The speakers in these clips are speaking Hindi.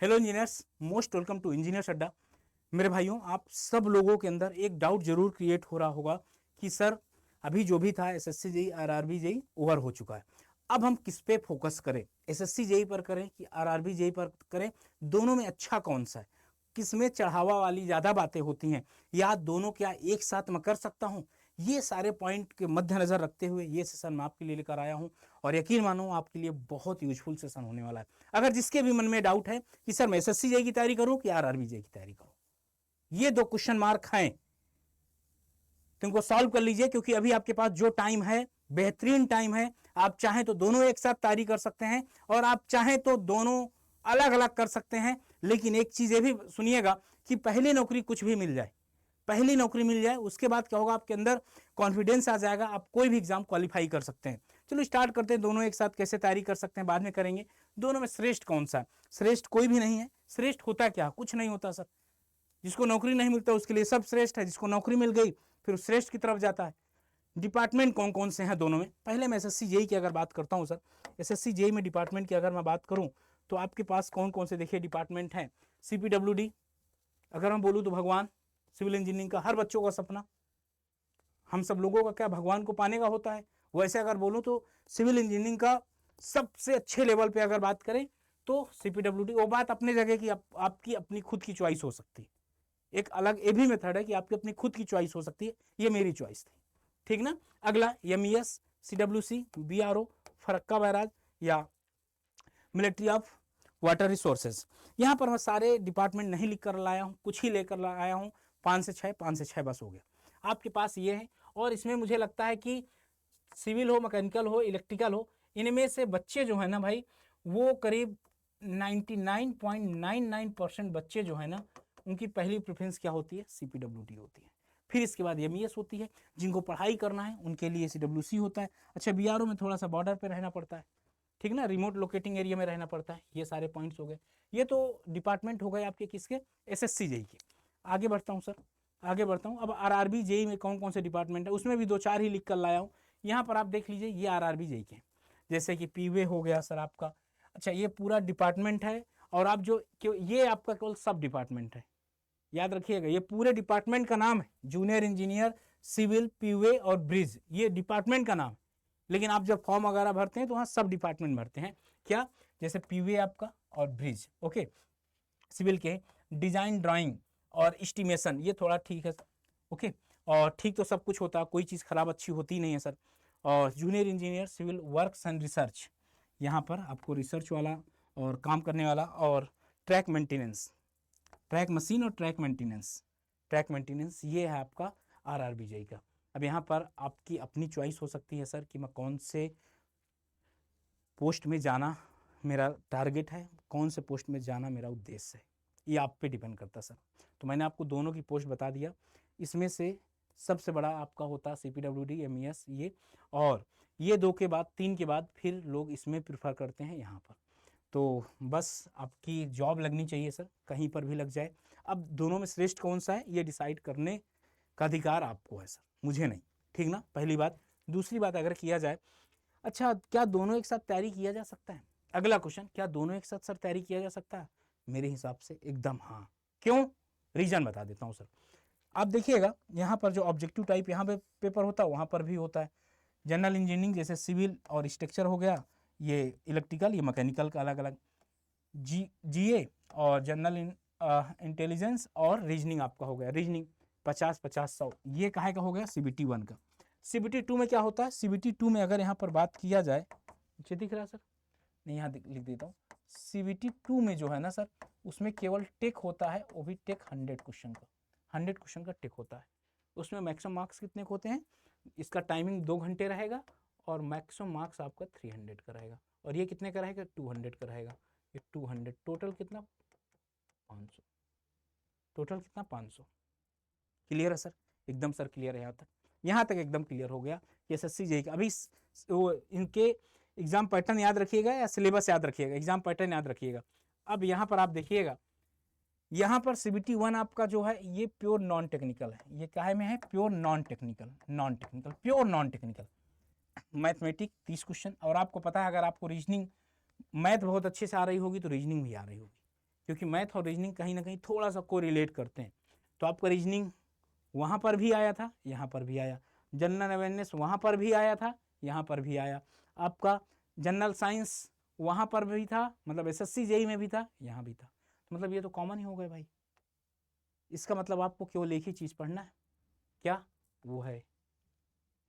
Hello engineers, most welcome to engineers Adda. मेरे भाइयों, आप सब लोगों के अंदर एक डाउट जरूर क्रिएट हो रहा होगा कि सर अभी जो भी था SSC JE RRB JE over हो चुका है, अब हम किस पे फोकस करें, एसएससी जेई पर करें कि आरआरबी जेई पर करें, दोनों में अच्छा कौन सा है, किसमें चढ़ावा वाली ज्यादा बातें होती हैं, या दोनों क्या एक साथ मैं कर सकता हूं। ये सारे पॉइंट के मद्देनजर रखते हुए ये सेशन मैं आपके लिए लेकर आया हूं और यकीन मानो आपके लिए बहुत यूजफुल सेशन होने वाला है। अगर जिसके भी मन में डाउट है कि सर मैं एसएससी जेई की तैयारी करूं कि आरआरबी जेई की तैयारी करूं, ये दो क्वेश्चन मार्क हैं, तुमको सॉल्व कर लीजिए, क्योंकि अभी आपके पास जो टाइम है बेहतरीन टाइम है। आप चाहें तो दोनों एक साथ तैयारी कर सकते हैं और आप चाहें तो दोनों अलग अलग कर सकते हैं। लेकिन एक चीज ये भी सुनिएगा कि पहली नौकरी कुछ भी मिल जाए, पहली नौकरी मिल जाए, उसके बाद क्या होगा, आपके अंदर कॉन्फिडेंस आ जाएगा, आप कोई भी एग्जाम क्वालिफाई कर सकते हैं। चलो स्टार्ट करते हैं, दोनों एक साथ कैसे तैयारी कर सकते हैं बाद में करेंगे। दोनों में श्रेष्ठ कौन सा है? श्रेष्ठ कोई भी नहीं है। श्रेष्ठ होता क्या? कुछ नहीं होता सर। जिसको नौकरी नहीं मिलता उसके लिए सब श्रेष्ठ है, जिसको नौकरी मिल गई फिर श्रेष्ठ की तरफ जाता है। डिपार्टमेंट कौन कौन से हैं दोनों में? पहले मैं एसएससी जेई की अगर बात करता हूं सर, एसएससी जेई में डिपार्टमेंट की अगर मैं बात करूं तो आपके पास कौन कौन से देखिए डिपार्टमेंट हैं। सीपीडब्ल्यूडी, अगर मैं बोलूं तो भगवान, सिविल इंजीनियरिंग का हर बच्चों का सपना, हम सब लोगों का क्या भगवान को पाने का होता है, वैसे अगर बोलूं तो सिविल इंजीनियरिंग का सबसे अच्छे लेवल पे अगर बात करें तो सीपीडब्ल्यूडी। वो बात अपने जगह की, आपकी अपनी खुद की चॉइस हो सकती है, एक अलग ये भी मेथड है कि आपकी अपनी खुद की चॉइस हो सकती है, ये मेरी चॉइस थी, ठीक ना। अगला MES, CWC, BRO, Farakka barrage या मिलिट्री ऑफ वाटर रिसोर्सेज। यहां पर मैं सारे डिपार्टमेंट नहीं लिख कर लाया हूं, कुछ ही लेकर आया हूं, 5 से 6 बस हो गया आपके पास ये है। और इसमें मुझे लगता है कि सिविल हो, मैकेनिकल हो, इलेक्ट्रिकल हो, इनमें से बच्चे जो है ना भाई, वो करीब 99.99% बच्चे जो है ना, उनकी पहली प्रेफरेंस क्या होती है? सीपीडब्ल्यूडी होती है। फिर इसके बाद एमईएस होती है, जिनको पढ़ाई करना है उनके लिए सीडब्ल्यूसी होता है। अच्छा, बीआरओ में थोड़ा सा बॉर्डर पे रहना पड़ता है, ठीक ना, रिमोट लोकेटिंग एरिया में रहना पड़ता है। ये सारे पॉइंट्स हो गए, ये तो डिपार्टमेंट हो गए आपके किसके? एसएससी जेई के। आगे बढ़ता हूँ सर, आगे बढ़ता हूँ। अब आरआरबी जेई में कौन कौन से डिपार्टमेंट है, उसमें भी 2-4 ही लिख कर लाया हूँ। यहाँ पर आप देख लीजिए, ये आरआरबी जेई के, जैसे कि पीवे हो गया सर आपका। अच्छा, ये पूरा डिपार्टमेंट है और आप जो ये आपका केवल सब डिपार्टमेंट है, याद रखिएगा, ये पूरे डिपार्टमेंट का नाम है जूनियर इंजीनियर सिविल पीवे और ब्रिज, ये डिपार्टमेंट का नाम है। लेकिन आप जब फॉर्म वगैरह भरते हैं तो वहां सब डिपार्टमेंट भरते हैं, क्या? जैसे पीवे आपका और ब्रिज, ओके। सिविल के डिजाइन ड्राइंग और एस्टिमेशन, ये थोड़ा ठीक है, ओके। और ठीक तो सब कुछ होता है, कोई चीज़ खराब अच्छी होती नहीं है सर। और junior engineer civil works and research, यहाँ पर आपको रिसर्च वाला और काम करने वाला, और ट्रैक मेंटेनेंस, ट्रैक मशीन और ट्रैक मेंटेनेंस, ट्रैक मेंटेनेंस ये है आपका आरआरबी जेई का। अब यहाँ पर आपकी अपनी चॉइस हो सकती है सर कि मैं कौन से पोस्ट में जाना मेरा टारगेट है, कौन से पोस्ट में जाना मेरा उद्देश्य है, ये आप पे डिपेंड करता है सर। तो मैंने आपको दोनों की पोस्ट बता दिया, इसमें से सबसे बड़ा आपका होता है सीपीडब्ल्यूडी एमईएस ये, और ये 2 के बाद 3 के बाद फिर लोग इसमें प्रीफर करते हैं यहाँ पर। तो बस आपकी जॉब लगनी चाहिए सर, कहीं पर भी लग जाए। अब दोनों में श्रेष्ठ कौन सा है ये डिसाइड करने का अधिकार आपको है सर, मुझे नहीं, ठीक ना, पहली बात। दूसरी बात अगर किया जाए, अच्छा क्या दोनों एक साथ तैयारी किया जा सकता है? अगला क्वेश्चन, क्या दोनों एक साथ सर तैयारी किया जा सकता है? मेरे हिसाब से एकदम हाँ। क्यों? रीजन बता देता हूँ सर। आप देखिएगा, यहाँ पर जो ऑब्जेक्टिव टाइप यहाँ पे पेपर होता है वहाँ पर भी होता है। जनरल इंजीनियरिंग जैसे सिविल और स्ट्रक्चर हो गया, ये इलेक्ट्रिकल, ये मैकेनिकल का अलग अलग। जीए और जनरल इंटेलिजेंस और रीजनिंग आपका हो गया, रीजनिंग 50-50-100, ये काहे का हो गया? सीबीटी 1 का। सीबीटी 2 में क्या होता है? सीबीटी 2 में अगर यहाँ पर बात किया जाए, नीचे दिख रहा है सर, नहीं यहाँ लिख देता हूँ। सीबीटी 2 में जो है ना सर, उसमें केवल टेक होता है, वो भी टेक 100 क्वेश्चन का, 100 क्वेश्चन का टेक होता है। उसमें मैक्सिमम मार्क्स कितने होते हैं? इसका टाइमिंग 2 घंटे रहेगा और मैक्सिमम मार्क्स आपका 300 का रहेगा। और ये कितने का रहेगा? 200 का रहेगा। ये 200 टोटल कितना? 500, टोटल कितना? 500। क्लियर है सर? एकदम सर क्लियर है यहाँ तक एकदम क्लियर हो गया कि एसएससी जेई का। अभी वो इनके एग्जाम पैटर्न याद रखिएगा या सिलेबस याद रखिएगा, एग्जाम पैटर्न याद रखिएगा। अब यहाँ पर आप देखिएगा, यहाँ पर सीबीटी 1 आपका जो है ये प्योर नॉन टेक्निकल है। ये काहे में है? Pure non technical, non technical, pure non technical. Mathematic 30 question, और आपको पता है अगर आपको रीजनिंग मैथ बहुत अच्छे से आ रही होगी तो रीजनिंग भी आ रही होगी, क्योंकि मैथ और रीजनिंग कहीं ना कहीं थोड़ा सा को रिलेट करते हैं। तो आपका रीजनिंग वहाँ पर भी आया था, यहाँ पर भी आया। जनरल अवेयरनेस वहाँ पर भी आया था, यहाँ पर भी आया। आपका जनरल साइंस वहाँ पर भी था, मतलब एसएससी जेई में भी था, यहाँ भी था। तो मतलब ये तो कॉमन ही हो गए भाई। इसका मतलब आपको केवल एक ही चीज़ पढ़ना है, क्या? वो है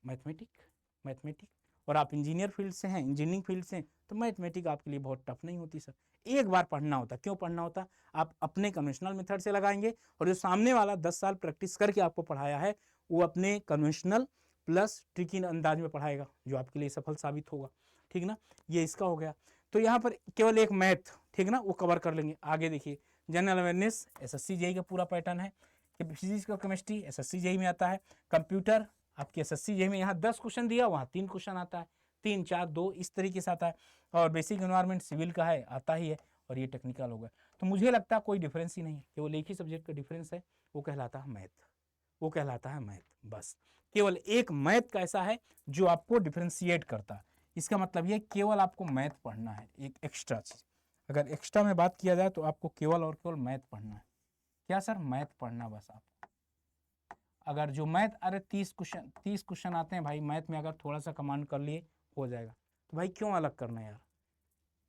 मैथमेटिक। और आप इंजीनियर फील्ड से हैं, इंजीनियरिंग फील्ड से हैं, तो मैथमेटिक आपके लिए बहुत टफ नहीं होती सर। एक बार पढ़ना होता। क्यों पढ़ना होता? आप अपने कन्वेंशनल मेथड से लगाएंगे, और जो सामने वाला 10 साल प्रैक्टिस करके आपको पढ़ाया है वो अपने कन्वेंशनल प्लस ट्रिकी अंदाज में पढ़ाएगा, जो आपके लिए सफल साबित होगा। ठीक ना, ये इसका हो गया। तो यहाँ पर केवल एक मैथ, ठीक ना, वो कवर कर लेंगे। आगे देखिए, जनरल अवेयरनेस एसएससी जेई का पूरा पैटर्न है। फिजिक्स का केमिस्ट्री एसएससी जेई में आता है। कंप्यूटर आपके एसएससी जेई में यहाँ 10 क्वेश्चन दिया, वहाँ 3 क्वेश्चन आता है, 3 4 2 इस तरीके से आता है। और बेसिक एनवायरनमेंट सिविल का है, आता ही है। और ये टेक्निकल हो गया। तो मुझे लगता है कोई डिफरेंस ही नहीं है, केवल एक ही सब्जेक्ट का डिफरेंस है, वो कहलाता है मैथ। वो कहलाता है मैथ, बस। केवल एक मैथ का ऐसा है जो आपको डिफरेंशिएट करता है। इसका मतलब ये केवल आपको मैथ पढ़ना है, एक एक्स्ट्रा चीज। अगर एक्स्ट्रा में बात किया जाए तो आपको केवल और केवल मैथ पढ़ना है। क्या सर? मैथ पढ़ना बस आप। अगर जो मैथ, अरे 30 क्वेश्चन आते हैं भाई मैथ में, अगर थोड़ा सा कमांड कर लिए हो जाएगा। तो भाई क्यों अलग करना है यार?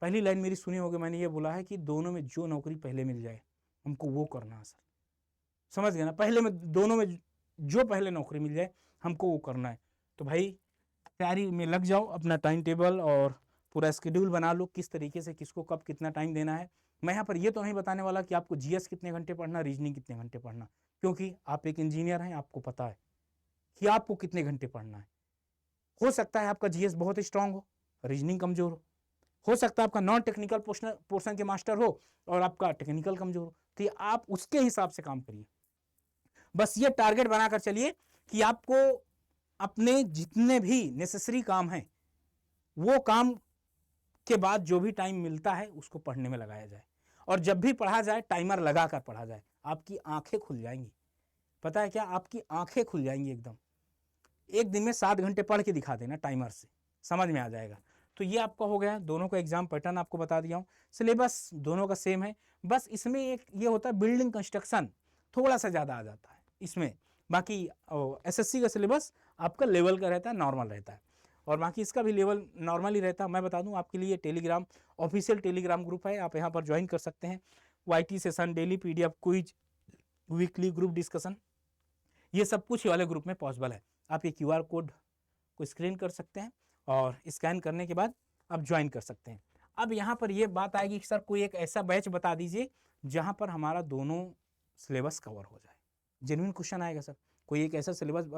पहली लाइन मेरी सुनी होगी, मैंने ये बोला है कि दोनों में जो नौकरी पहले मिल जाए हमको वो करना है सर। समझ गए ना? पहले में, दोनों में जो पहले नौकरी मिल जाए हमको वो करना है। तो भाई तैयारी में लग जाओ, अपना टाइम टेबल और पूरा स्केड्यूल बना लो, किस तरीके से किसको कब कितना टाइम देना है। मैं यहाँ पर ये तो नहीं बताने वाला कि आपको जीएस कितने घंटे पढ़ना, रीजनिंग कितने घंटे पढ़ना, क्योंकि आप एक इंजीनियर हैं, आपको पता है कि आपको कितने घंटे पढ़ना है। हो सकता है आपका जीएस बहुत स्ट्रांग हो, रीजनिंग कमजोर हो सकता है आपका नॉन टेक्निकल पोर्शन के मास्टर हो और आपका टेक्निकल कमजोर हो। तो आप उसके हिसाब से काम करिए। बस ये टारगेट बनाकर चलिए कि आपको अपने जितने भी नेसेसरी काम हैं वो काम के बाद जो भी टाइम मिलता है उसको पढ़ने में लगाया जाए। और जब भी पढ़ा जाए टाइमर लगाकर पढ़ा जाए, आपकी आंखें खुल जाएंगी। पता है क्या? आपकी आंखें खुल जाएंगी एकदम। एक दिन में 7 घंटे पढ़ के दिखा देना टाइमर से, समझ में आ जाएगा। तो ये आपका हो गया, दोनों का एग्जाम पैटर्न आपको बता दिया हूँ। सिलेबस दोनों का सेम है, बस इसमें एक ये होता है बिल्डिंग कंस्ट्रक्शन थोड़ा सा ज़्यादा आ जाता है इसमें। बाकी एसएससी का सिलेबस आपका लेवल का रहता है, नॉर्मल रहता है, और बाकी इसका भी लेवल नॉर्मल ही रहता है। मैं बता दूं आपके लिए, टेलीग्राम ऑफिशियल टेलीग्राम ग्रुप है, आप यहाँ पर ज्वाइन कर सकते हैं। YT session, daily PDF, quiz, weekly group discussion, ये सब कुछ वाले ग्रुप में पॉसिबल है। आप ये क्यूआर कोड को स्क्रीन कर सकते हैं और स्कैन करने के बाद आप ज्वाइन कर सकते हैं। अब यहाँ पर ये बात आएगी कि सर कोई एक ऐसा बैच बता दीजिए जहाँ पर हमारा दोनों सिलेबस कवर हो जाए। जेन्युइन क्वेश्चन आएगा सर, कोई एक ऐसा सिलेबस,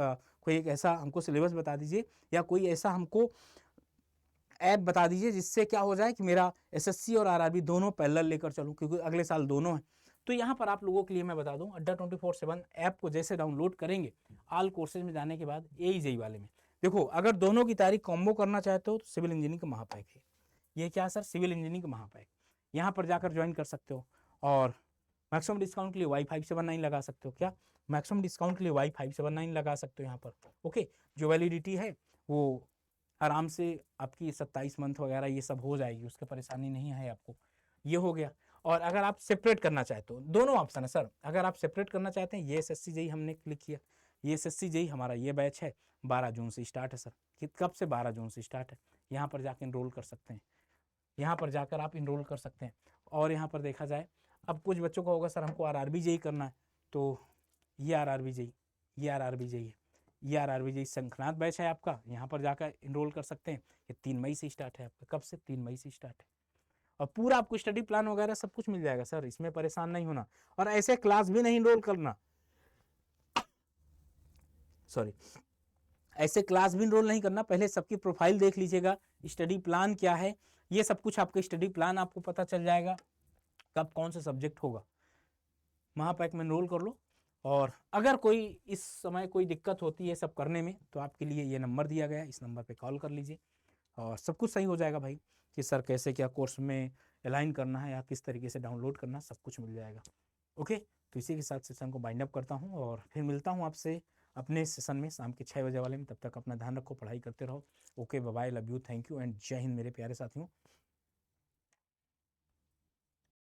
कोई एक ऐसा हमको सिलेबस बता दीजिए, या कोई ऐसा हमको ऐप बता दीजिए जिससे क्या हो जाए कि मेरा एसएससी और आरआरबी दोनों पैरेलल लेकर चलूँ, क्योंकि अगले साल दोनों है। तो यहाँ पर आप लोगों के लिए मैं बता दूं, अड्डा 24/7 ऐप को जैसे डाउनलोड करेंगे, ऑल कोर्सेज में जाने के बाद जेई वाले में देखो, अगर दोनों की तारीख कॉम्बो करना चाहते हो तो सिविल इंजीनियरिंग का महापैक है। ये क्या सर? सिविल इंजीनियरिंग का महापैक। यहाँ पर जाकर ज्वाइन कर सकते हो, और मैक्सिमम डिस्काउंट के लिए Y579 लगा सकते हो। क्या? मैक्सिमम डिस्काउंट के लिए Y579 लगा सकते हो यहाँ पर। ओके, जो वैलिडिटी है वो आराम से आपकी 27 मंथ वगैरह ये सब हो जाएगी, उसकी परेशानी नहीं है आपको। ये हो गया। और अगर आप सेपरेट करना चाहते हो, दोनों ऑप्शन है सर। अगर आप सेपरेट करना चाहते हैं, ये एसएससी जेई हमने क्लिक किया, ये एसएससी जेई हमारा ये बैच है, 12 जून से स्टार्ट है सर। कब से? 12 जून से स्टार्ट है। यहाँ पर जाकर इनरोल कर सकते हैं, यहाँ पर जाकर आप इनरोल कर सकते हैं। और यहाँ पर देखा जाए, अब कुछ बच्चों का होगा सर हमको आरआरबी जेई करना है, तो ये आरआरबी जेई, ये आरआरबी जेई है, ये आरआरबी जेई शंखनाथ बैच है आपका, यहाँ पर जाकर इनरोल कर सकते हैं। ये 3 मई से स्टार्ट है आपका। कब से? 3 मई से स्टार्ट है। और पूरा आपको स्टडी प्लान वगैरह सब कुछ मिल जाएगा सर, इसमें परेशान नहीं होना। और ऐसे क्लास भी नहीं इनरोल करना, सॉरी, ऐसे क्लास भी इनरोल नहीं करना। पहले सबकी प्रोफाइल देख लीजिएगा, स्टडी प्लान क्या है, ये सब कुछ आपका स्टडी प्लान आपको पता चल जाएगा, कब कौन सा सब्जेक्ट होगा। महापैक में इनरोल कर लो। और अगर कोई इस समय कोई दिक्कत होती है सब करने में, तो आपके लिए ये नंबर दिया गया है, इस नंबर पे कॉल कर लीजिए और सब कुछ सही हो जाएगा भाई, कि सर कैसे क्या कोर्स में अलाइन करना है या किस तरीके से डाउनलोड करना, सब कुछ मिल जाएगा। ओके, तो इसी के साथ सेशन को बाइंड अप करता हूँ और फिर मिलता हूँ आपसे अपने सेशन में शाम के 6 बजे वाले में। तब तक अपना ध्यान रखो, पढ़ाई करते रहो। Okay, bye bye, love you, thank you and जय हिंद मेरे प्यारे साथियों।